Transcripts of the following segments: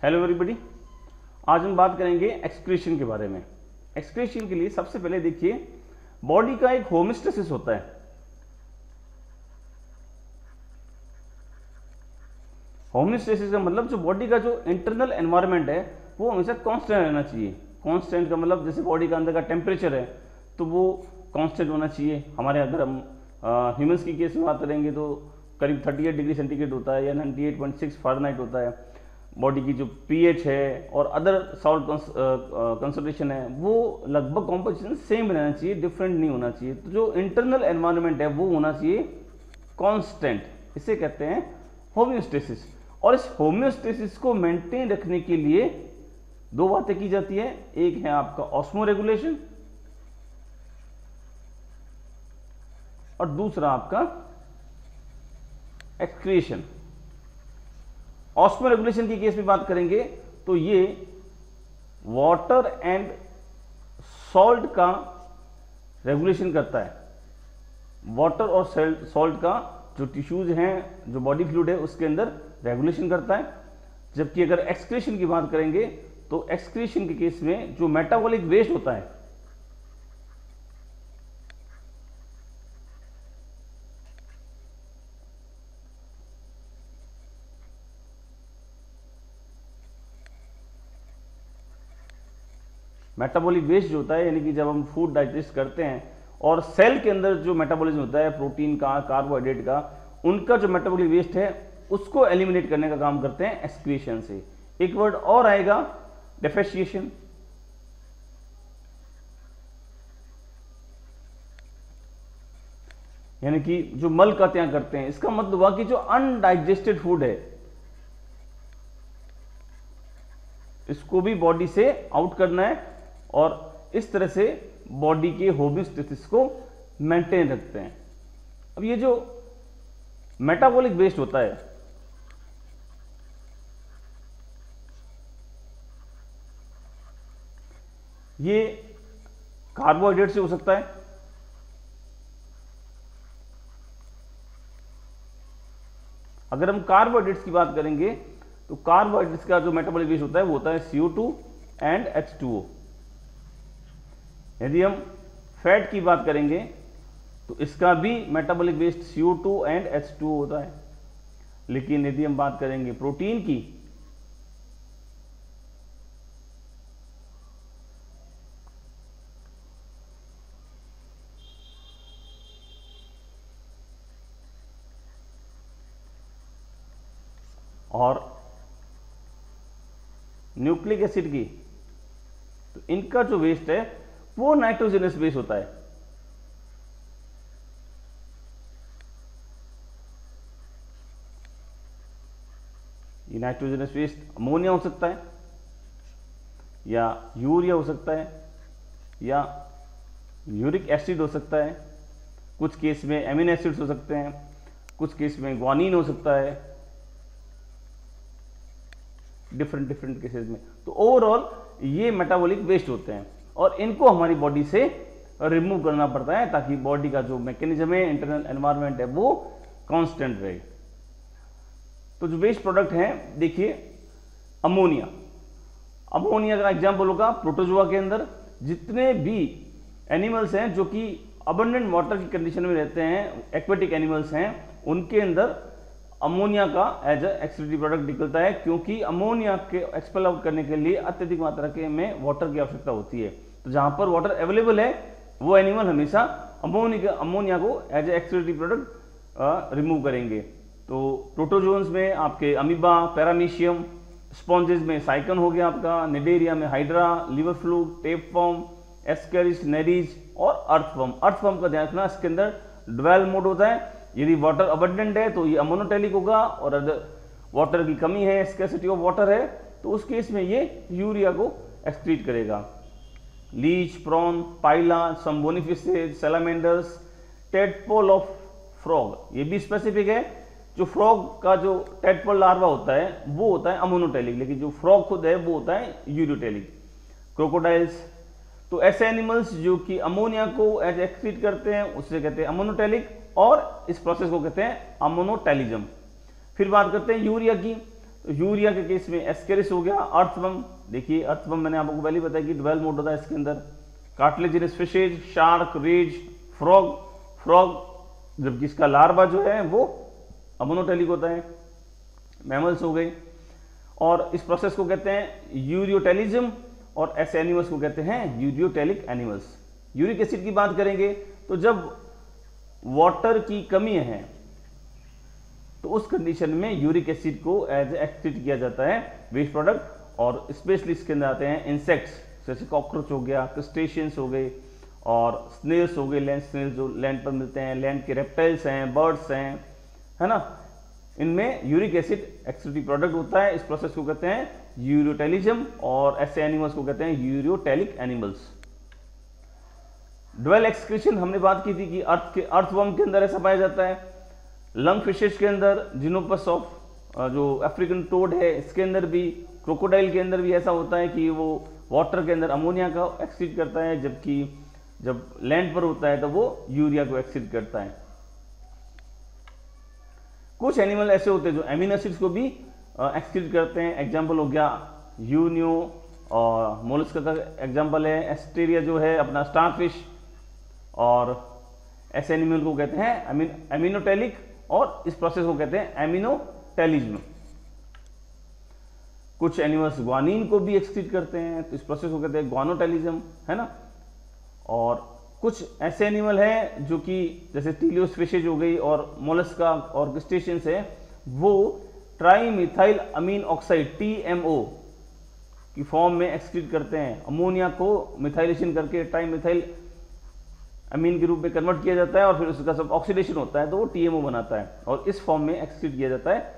Hello everybody, आज हम बात करेंगे एक्सक्रीशन के बारे में। एक्सक्रीशन के लिए सबसे पहले देखिए, बॉडी का एक होमियोस्टेसिस होता है। होमियोस्टेसिस का मतलब जो बॉडी का जो इंटरनल एनवायरनमेंट है वो हमेशा कांस्टेंट रहना चाहिए। कांस्टेंट का मतलब जैसे बॉडी का अंदर का टेम्परेचर है तो वो कांस्टेंट होना चाहिए। हमारे अगर हम ह्यूमंस की केस में बात करेंगे तो करीब 38 डिग्री सेंटीग्रेड होता है या 98.6 फ़ारेनहाइट होता है। बॉडी की जो पीएच है और अदर सॉल्ट कंसंट्रेशन है वो लगभग कॉम्पोजिशन सेम रहना चाहिए, डिफरेंट नहीं होना चाहिए। तो जो इंटरनल एनवायरनमेंट है वो होना चाहिए कांस्टेंट, इसे कहते हैं होमियोस्टेसिस। और इस होमियोस्टेसिस को मेंटेन रखने के लिए दो बातें की जाती है। एक है आपका ऑस्मो रेगुलेशन और दूसरा आपका एक्सक्रीशन। ऑस्मो रेगुलेशन की केस में बात करेंगे तो ये वाटर एंड सॉल्ट का रेगुलेशन करता है। वाटर और सॉल्ट का जो टिश्यूज हैं, जो बॉडी फ्लूइड है उसके अंदर रेगुलेशन करता है। जबकि अगर एक्सक्रीशन की बात करेंगे तो एक्सक्रीशन के केस में जो मेटाबॉलिक वेस्ट होता है मेटाबॉलिक वेस्ट जो होता है, यानी कि जब हम फूड डाइजेस्ट करते हैं और सेल के अंदर जो मेटाबॉलिज्म होता है प्रोटीन का, कार्बोहाइड्रेट का, उनका जो मेटाबॉलिक वेस्ट है उसको एलिमिनेट करने का काम करते हैं एक्सक्रीशन से। एक वर्ड और आएगा, डेफेशिएशन। यानी कि जो मल का त्याग करते हैं, इसका मतलब हुआ कि जो अनडाइजेस्टेड फूड है इसको भी बॉडी से आउट करना है और इस तरह से बॉडी के होमियोस्टेसिस को मेंटेन रखते हैं। अब ये जो मेटाबॉलिक वेस्ट होता है ये कार्बोहाइड्रेट से हो सकता है, अगर हम कार्बोहाइड्रेट्स की बात करेंगे तो कार्बोहाइड्रेट्स का जो मेटाबॉलिक वेस्ट होता है वो होता है CO2 एंड H2O। यदि हम फैट की बात करेंगे तो इसका भी metabolic waste CO2 and H2O होता है। लेकिन यदि हम बात करेंगे प्रोटीन की और न्यूक्लिक एसिड की, तो इनका जो वेस्ट है वो नाइट्रोजनस वेस्ट होता है। ये नाइट्रोजनस वेस्ट अमोनिया हो सकता है या यूरिया हो सकता है या यूरिक एसिड हो सकता है, कुछ केस में एमिनो एसिड्स हो सकते हैं, कुछ केस में ग्वानिन हो सकता है, डिफरेंट केसेस में। तो ओवरऑल ये मेटाबॉलिक वेस्ट होते हैं और इनको हमारी बॉडी से रिमूव करना पड़ता है ताकि बॉडी का जो मैकेनिज्म है, इंटरनल एनवायरनमेंट है, वो कांस्टेंट रहे। तो जो वेस्ट प्रोडक्ट हैं देखिए, अमोनिया। अमोनिया का एग्जाम्पल होगा प्रोटोजोआ के अंदर जितने भी एनिमल्स हैं जो कि अबंडेंट वाटर की कंडीशन में रहते हैं, एक्वेटिक एनिमल्स हैं, उनके अंदर अमोनिया का एज एक्सक्रीटरी प्रोडक्ट निकलता है, क्योंकि अमोनिया के एक्सपेल आउट करने के लिए अत्यधिक मात्रा के में वाटर की आवश्यकता होती है। तो जहां पर वाटर अवेलेबल है वो एनिमल हमेशा अमोनिया को एज एक्सक्रीटरी प्रोडक्ट रिमूव करेंगे। तो प्रोटोजोन्स में आपके अमीबा, पैरामीशियम, स्पॉन्जेस में साइकन हो गया आपका, निडेरिया में hydra, liver fluke, tapeworm, Ascaris, Nereis और अर्थवर्म। अर्थवर्म का ध्यान रखना, इसके अंदर ड्वेल मोड होता है। यदि वाटर अबंडेंट है तो ये अमोनोटेलिक होगा और अगर वाटर की कमी है, स्कैसिटी ऑफ वाटर है, तो उस केस में ये यूरिया को एक्सक्रीट करेगा। Leech, prawn, pila, some bony fishes, salamanders, tadpole of frog, ये भी स्पेसिफिक है। जो फ्रॉग का जो टेडपोल लार्वा होता है वो होता है अमोनोटेलिक, लेकिन जो फ्रॉग खुद है वो होता है यूरियोटेलिक। क्रोकोडाइल्स, तो ऐसे एनिमल्स जो कि अमोनिया को एज एक्सक्रीट करते हैं उससे कहते हैं अमोनोटेलिक और इस प्रोसेस को कहते हैं अमोनोटेलिज्म। फिर बात करते हैं यूरिया की, तो यूरिया के केस में एस्केरिस हो गया, अर्थवर्म, देखिए अर्थवर्म मैंने आपको पहले ही बताया कि 12 मोड होता है इसके अंदर, cartilaginous fishes, shark, rays, frog, जबकि इसका लार्वा जो है वो अमोनोटेलिक होता है, मैमल्स हो गए, और इस प्रोसेस को कहते हैं यूरियोटेलिज्म, और ऐसे एनिमल्स को कहते हैं यूरियोटेलिक एनिमल्स। यूरिक एसिड की बात करेंगे तो जब वाटर की कमी है तो उस कंडीशन में यूरिक एसिड को एज एक्सक्रीट किया जाता है वेस्ट प्रोडक्ट, और स्पेशली इसके अंदर आते हैं इंसेक्ट्स, जैसे कॉकरोच हो गया, क्रस्टेशियंस हो गए, और स्नेल्स हो गए, लैंड स्नेल्स जो लैंड पर मिलते हैं, लैंड के रेप्टाइल्स हैं, बर्ड्स हैं, है ना, इनमें यूरिक एसिड एक्सक्रीटिव प्रोडक्ट होता है। इस प्रोसेस को कहते हैं यूरियोटेलिज्म, और ऐसे एनिमल्स को कहते हैं यूरियोटेलिक एनिमल्स। ड्वेल एक्सक्रीशन हमने बात की थी कि अर्थवर्म के अंदर ऐसा पाया जाता है, लंग फिशेज के अंदर, जिनोपस ऑफ जो अफ्रीकन टोड है इसके अंदर भी, क्रोकोडाइल के अंदर भी ऐसा होता है कि वो वाटर के अंदर अमोनिया का एक्सक्रीट करता है, जबकि जब लैंड पर होता है तो वो यूरिया को एक्सक्रीट करता है। कुछ एनिमल ऐसे होते हैं जो एमिनो एसिड्स को भी एक्सक्रीट करते हैं, एग्जाम्पल हो गया यूनियो, और मोलस्का का एग्जाम्पल है एस्टेरिया जो है अपना स्टारफिश, और ऐसे एनिमल को कहते हैं एमिनोटेलिक, और इस प्रोसेस को कहते हैं एमिनोटेलिज्म। कुछ एनिमल्स ग्वानिन को भी एक्सक्रीट करते हैं, तो इस प्रोसेस को कहते हैं ग्वानोटेलिज्म, है ना। और कुछ ऐसे एनिमल हैं जो कि जैसे टीलियोस फिशेज हो गई, और मोलस्का और क्रस्टेशियंस है, वो ट्राईमिथाइल अमीन ऑक्साइड TMO की फॉर्म में एक्सक्रीट करते हैं। अमोनिया को मिथाइलेशन करके ट्राईमिथाइल अमीन के रूप में कन्वर्ट किया जाता है, और फिर उसका सब ऑक्सीडेशन होता है तो वो TMO बनाता है, और इस फॉर्म में एक्सक्रीट किया जाता है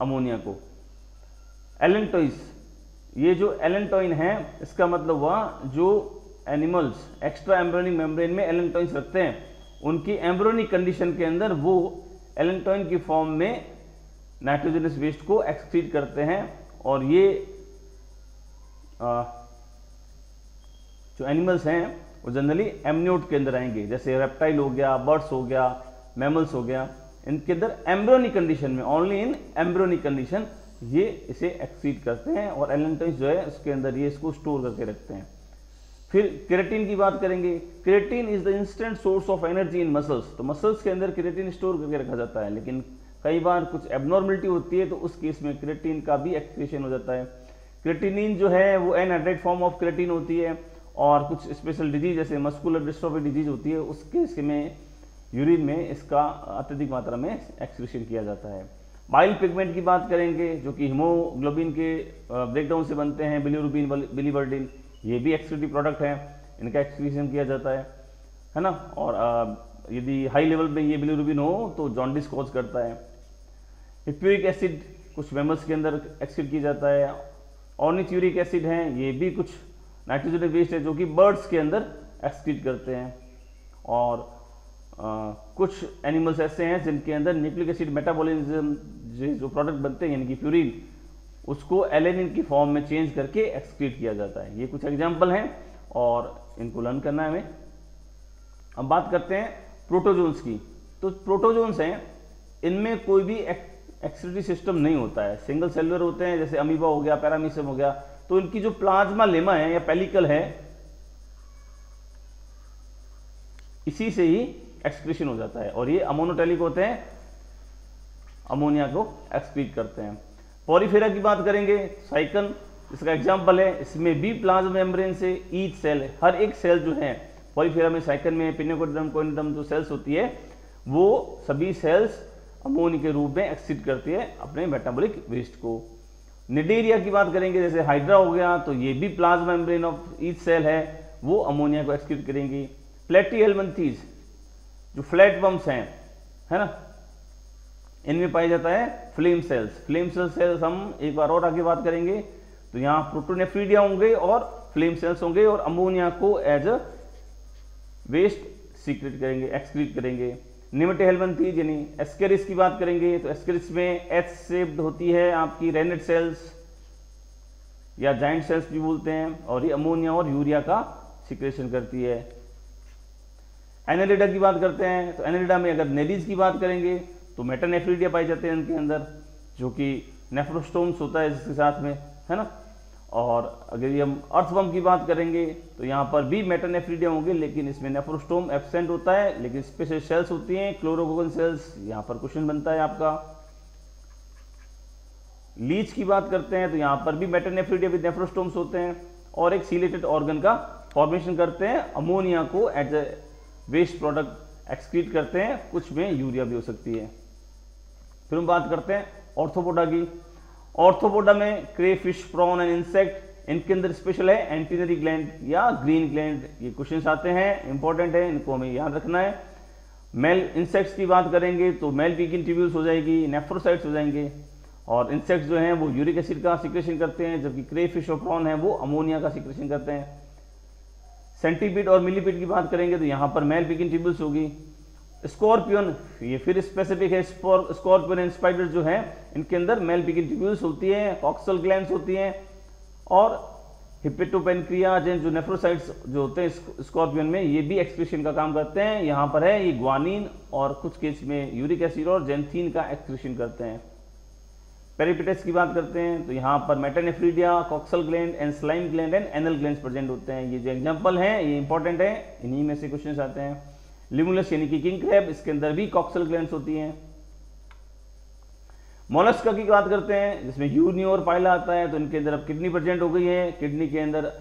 अमोनिया को। एलेंटोइस, ये जो एलेंटोइन है इसका मतलब हुआ जो एनिमल्स एक्स्ट्रा एम्ब्रियोनिक मेम्ब्रेन में एलेंटोइंस रखते हैं, उनकी एम्ब्रियोनिक कंडीशन के अंदर वो एलेंटोइन की फॉर्म में नाइट्रोजनस वेस्ट को एक्सक्रीट करते हैं। और ये जो एनिमल्स हैं वो जनरली एमनियोट के अंदर आएंगे, जैसे रेप्टाइल हो गया, बर्ड्स हो गया, मैमल्स हो गया, इनके अंदर एम्ब्रियोनिक कंडीशन में, ओनली इन एम्ब्रियोनिक कंडीशन ये इसे एक्सक्रीट करते हैं, और एलेंटोइंस जो है उसके अंदर ये इसको स्टोर करके रखते हैं। फिर केराटिन की बात करेंगे। Keratin is the instant source of energy in muscles, तो मसल्स के अंदर केराटिन स्टोर करके रखा जाता है, लेकिन कई बार कुछ एबनॉर्मलिटी होती है तो उस केस में केराटिन का भी एक्सक्रीशन हो जाता है। क्रेटिनिन जो है वो एनहाइड्रेट फॉर्म ऑफ क्रेटिन होती है, और कुछ स्पेशल डिजीज जैसे मस्कुलर डिस्ट्रॉफी डिजीज होती है उस केस में यूरिन में इसका अत्यधिक मात्रा में एक्सक्रीशन किया जाता है। बाइल पिगमेंट की बात करेंगे जो कि हीमोग्लोबिन के ब्रेकडाउन से बनते हैं, बिलिरुबिन, बिलिवर्डिन, ये भी एक्सक्रीटिव प्रोडक्ट हैं, इनका एक्सक्रीशन किया जाता है ना। और यदि हाई लेवल पे ये बिलिरुबिन हो तो जॉन्डिस कॉज करता है। हिप्यूरिक एसिड कुछ मैमल्स के अंदर एक्सक्रीट किया जाता है। ऑर्निथ्यूरिक एसिड हैं, ये भी कुछ नाइट्रोजन वेस्ट है जो कि बर्ड्स के अंदर एक्सक्रीट करते हैं। और कुछ एनिमल्स ऐसे हैं जिनके अंदर न्यूक्लिक एसिड मेटाबॉलिज्म जो प्रोडक्ट बनते हैं यानी कि प्यूरिन, उसको एलेनिन की फॉर्म में चेंज करके एक्सक्रीट किया जाता है। ये कुछ एग्जाम्पल हैं और इनको लर्न करना है हमें। अब बात करते हैं प्रोटोजोन्स की। तो प्रोटोजोन्स हैं, इनमें कोई भी एक्सक्रीटरी सिस्टम नहीं होता है, सिंगल सेलुलर होते हैं, जैसे अमीबा हो गया, पैरामीशियम हो गया। तो इनकी जो प्लाज्मा लेमा है या पेलिकल है, इसी से ही एक्सक्रीशन हो जाता है और ये अमोनोटेलिक होते हैं, अमोनिया को एक्सक्रीट करते हैं। पॉलीफेरा की बात करेंगे, साइकन इसका एग्जाम्पल है, इसमें भी प्लाज्मा मेम्ब्रेन से ईच सेल, हर एक सेल जो है पॉलीफेरा में, साइकन में, पिनिकोडिडम, कोइनिडम जो सेल्स होती है वो सभी सेल्स अमोनिया के रूप में एक्सक्रीट करती है अपने मेटाबॉलिक वेस्ट को। निडेरिया की बात करेंगे, जैसे हाइड्रा हो गया, तो ये भी plasma membrane of each cell है, वो अमोनिया को एक्सक्रीट करेंगी। प्लेटीहेल्मिन्थीज जो फ्लैट वर्म्स हैं, है ना, इनमें पाया जाता है फ्लेम सेल्स। फ्लेम सेल्स हम एक बार और आगे बात करेंगे। तो यहाँ प्रोटोनेफ्रीडिया होंगे और फ्लेम सेल्स होंगे और अमोनिया को एज अ वेस्ट सीक्रेट करेंगे, एक्सक्रीट करेंगे। निमेटोहेल्मिन्थीज यानी एस्केरिस की बात करेंगे, तो एस्केरिस में एच शेप्ड होती है आपकी रेनेट सेल्स या जाइंट सेल्स भी बोलते हैं, और ये अमोनिया और यूरिया का सिक्रेशन करती है। एनेलिडा की बात करते हैं, तो एनेलिडा में अगर नेरीज की बात करेंगे तो मेटानेफ्रीडिया पाए जाते हैं इनके अंदर, जो कि नेफ्रोस्टोम्स होता है इसके साथ में, है ना। और अगर ये हम अर्थवर्म की बात करेंगे तो यहाँ पर भी मेटानेफ्रीडिया होंगे, लेकिन इसमें नेफ्रोस्टोम एब्सेंट होता है, लेकिन स्पेशल सेल्स होती हैं, क्लोरोगोगन सेल्स। यहाँ पर क्वेश्चन बनता है आपका। लीच की बात करते हैं तो यहाँ पर भी मेटानेफ्रीडिया विद नेफ्रोस्टोम्स होते हैं और एक सीलेटेड ऑर्गन का फॉर्मेशन करते हैं, अमोनिया को as a waste product excrete करते हैं, कुछ में यूरिया भी हो सकती है। फिर हम बात करते हैं ऑर्थोपोडा की। ऑर्थोपोडा में क्रे, फिश, प्रॉन एंड इंसेक्ट, इनके अंदर स्पेशल है एंटीनरी ग्लैंड या ग्रीन ग्लैंड। ये क्वेश्चन आते हैं, इंपॉर्टेंट है, इनको हमें याद रखना है। मेल इंसेक्ट्स की बात करेंगे तो मेल पीकिन ट्यूब्यूल्स हो जाएगी, नेफ्रोसाइट्स हो जाएंगे। और इंसेक्ट्स जो हैं वो यूरिक एसिड का सिक्रेशन करते हैं, जबकि क्रे, फिश और प्रॉन है वो अमोनिया का सिक्रेशन करते हैं। सेंटीपीड और मिलीपीड की बात करेंगे तो यहाँ पर मेल पीकिन ट्यूब्यूल्स होगी। स्कॉर्पियन, ये फिर स्पेसिफिक है, स्कॉर्पियन एंड स्पाइडर जो है इनके अंदर मेल पीकिन ट्यूब्यूल्स होती है, कॉक्सल ग्लैंड्स होती हैं। और हिपेटोपेनक्रियाज जो नेफ्रोसाइट्स जो होते हैं स्कॉर्पियन में, ये भी एक्सक्रीशन का काम करते हैं। यहाँ पर है ये ग्वानिन और कुछ केस में यूरिक एसिड और जेंथीन का एक्सक्रीशन करते हैं। पेरिपेटस की बात करते हैं तो यहाँ पर metanephridia, coxal gland and slime gland and anal glands present होते हैं। ये जो एग्जांपल हैं ये इंपॉर्टेंट है, इन्हीं में से क्वेश्चन आते हैं। लिमुलस यानी कि किंग क्रैब, इसके अंदर भी कॉक्सल ग्लैंड्स होती हैं। मोलस्का की बात करते हैं जिसमें यूनी और पाइला आता है, तो इनके अंदर अब किडनी प्रेजेंट हो गई है। किडनी के अंदर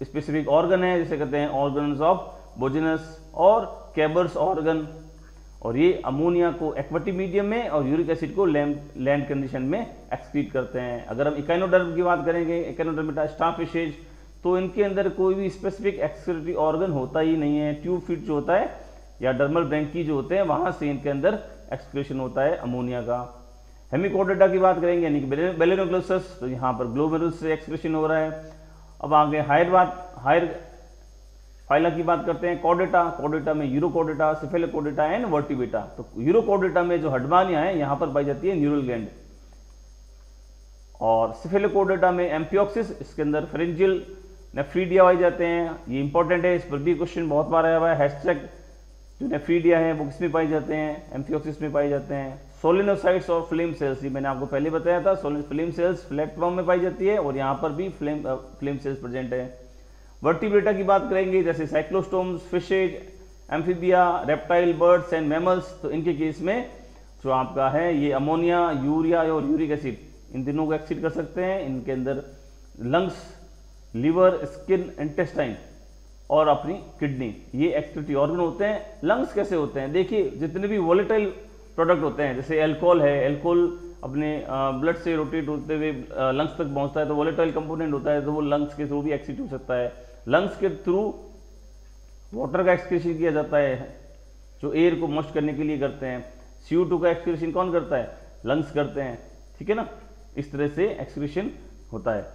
स्पेसिफिक ऑर्गन है जिसे कहते हैं ऑर्गन्स ऑफ बोजिनस और कैबर्स ऑर्गन। और ये अमोनिया को एक्वेटिक मीडियम में और यूरिक एसिड को लैंड कंडीशन में एक्सक्रीट करते हैं। अगर हम इकाइनोडर्म की बात करेंगे, इकाइनोडर्मिटा स्टारफिशेज, तो इनके अंदर कोई भी स्पेसिफिक एक्सक्रीटरी ऑर्गन होता ही नहीं है। ट्यूब फीट जो होता है या डर्मल ब्रैंकी जो होते हैं वहां से इनके अंदर एक्सक्रीशन होता है अमोनिया का। हेमिकोडेटा की बात करेंगे यानी कि बेलेनोग्लोसस, तो यहाँ पर ग्लोमेरुलस से एक्सक्रीशन हो रहा है। अब आगे हायर फाइला की बात करते हैं। कोडेटा, कोडेटा में यूरोकोडेटा, सिफेलोकोडेटा एंड वर्टिब्रेटा। तो यूरोकोडेटा में जो हड्मानिया है यहाँ पर पाई जाती है न्यूरल ग्लैंड। और सिफेलोकोडेटा में एम्फियोक्सिस, इसके अंदर फेरेंजियल नेफ्रीडिया पाए जाते हैं। ये इंपॉर्टेंट है, इस पर भी क्वेश्चन बहुत बार आया हुआ है। हैशटैग जो नेफ्रीडिया है वो किसमें पाई जाते हैं, एम्फियोक्सिस में पाई जाते हैं। सोलिनोसाइट्स और फ्लेम सेल्स, ये मैंने आपको पहले बताया था। फ्लेम सेल्स फ्लैटवर्म में पाई जाती है और यहाँ पर भी फ्लेम सेल्स प्रेजेंट है। वर्टिब्रेटा की बात करेंगे जैसे cyclostomes, fishes, amphibia, reptile, birds and mammals, तो इनके केस में जो आपका है ये अमोनिया, यूरिया और यूरिक एसिड इन तीनों को एक्सीड कर सकते हैं। इनके अंदर लंग्स, लिवर, स्किन, इंटेस्टाइन और अपनी किडनी, ये एक्सक्रीटरी ऑर्गन होते हैं। लंग्स कैसे होते हैं, देखिए जितने भी वोलेटाइल प्रोडक्ट होते हैं जैसे एल्कोहल है, एल्कोहल अपने ब्लड से रोटेट होते हुए लंग्स तक पहुंचता है तो वोलेटाइल कंपोनेंट होता है, तो वो लंग्स के थ्रू भी एक्सीट हो सकता है। लंग्स के थ्रू वाटर का एक्सक्रीशन किया जाता है जो एयर को मॉइस्ट करने के लिए करते हैं। CO2 का एक्सक्रीशन कौन करता है, लंग्स करते हैं, ठीक है ना। इस तरह से एक्सक्रीशन होता है।